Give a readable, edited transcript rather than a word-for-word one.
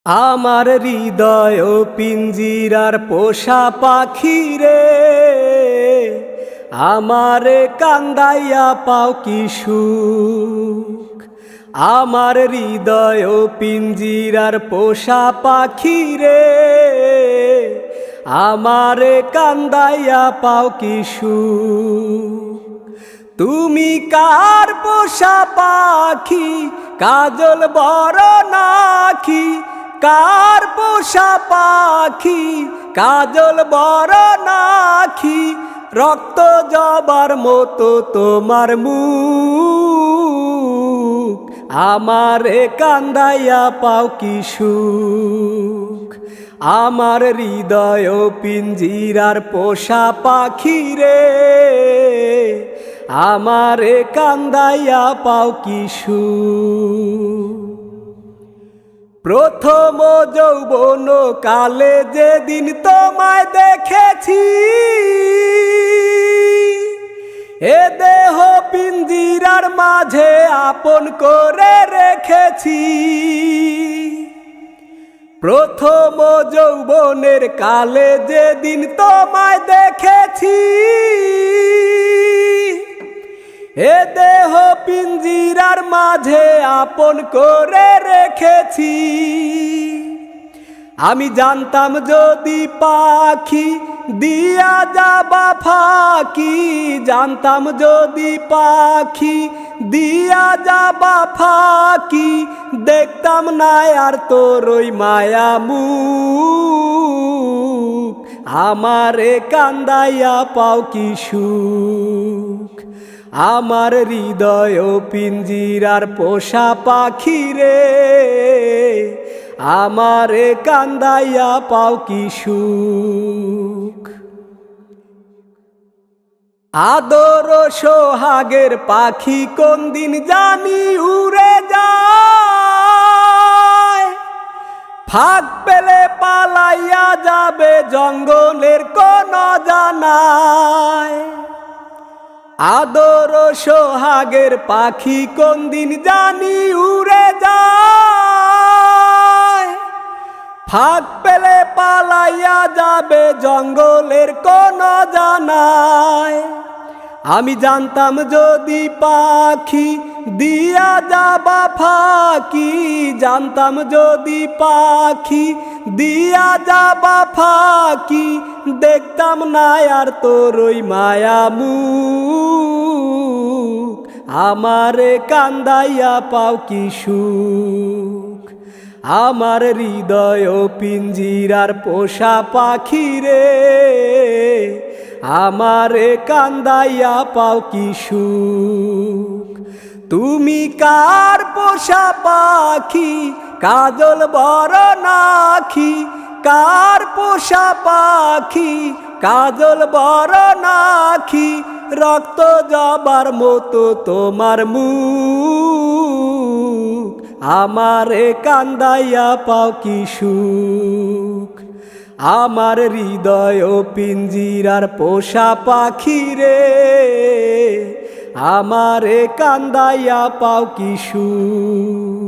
আমার হৃদয় পিঞ্জিরার পোষা পাখি রে, আমারে কান্দাইয়া পাও কি সুখ। আমার হৃদয় পিঞ্জিরার পোষা পাখি রে, আমারে কান্দাইয়া পাও কি সুখ। তুমি কার পোষা পাখি, কাজল বড় নাকি? কার পোষা পাখি, কাজল বড় নাকি? রক্ত জবার মতো তোমার মুখ, আমারে কান্দাইয়া পাও কি সুখ। আমার হৃদয় পিঞ্জিরার পোষা পাখি রে, আমারে কান্দাইয়া পাও কি সুখ। প্রথম যৌবন কালে যেদিন তোমায় দেখেছি, এ দেহ পিঞ্জিরার মাঝে আপন করে রেখেছি। প্রথম যৌবনের কালে যেদিন তোমায় দেখেছি, এ দেহ পিঞ্জিরার মাঝে আপন করে রেখেছি। আমি জানতাম যদি পাখি দিয়া যাবা ফাঁকি, জানতাম যদি পাখি দিয়া যাবা ফাঁকি, দেখতাম না আর তোর ওই মায়া মুখ, আমারে কান্দাইয়া পাও কি সুখ। আমার হৃদয় পিঞ্জিরার পোষা পাখি রে, আমারে কান্দাইয়া পাও কি সুখ। আদর সোহাগের পাখি কোন দিন জানি উড়ে যায়, ফাঁক পেলে পালাইয়া যাবে জঙ্গলের কোন জানায়। আদর সোহাগের পাখি কোন দিন জানি উড়ে যায়, ফাঁক পেলে পালাইয়া যাবে জঙ্গলের কোন জানায়। আমি জানতাম যদি পাখি দিয়া যাবা ফাঁকি, জানতাম যদি পাখি দিয়া যাবা ফাঁকি, দেখতাম না আর তোর ওই মায়া মুখ, আমারে কান্দাইয়া পাও কি সুখ। আমার হৃদয় পিঞ্জিরার পোষা পাখি রে, আমারে কান্দাইয়া পাও কি সুখ। তুমি কার পোষা পাখি, কাজল বড় নাকি? কার পোষা পাখি, কাজল বড় নাকি? রক্ত জবার মতো তোমার মুখ, আমারে কান্দাইয়া পাও কি সুখ। আমার হৃদয় পিঞ্জিরার পোষা পাখি রে, আমারে কান্দাইয়া পাও কি সুখ।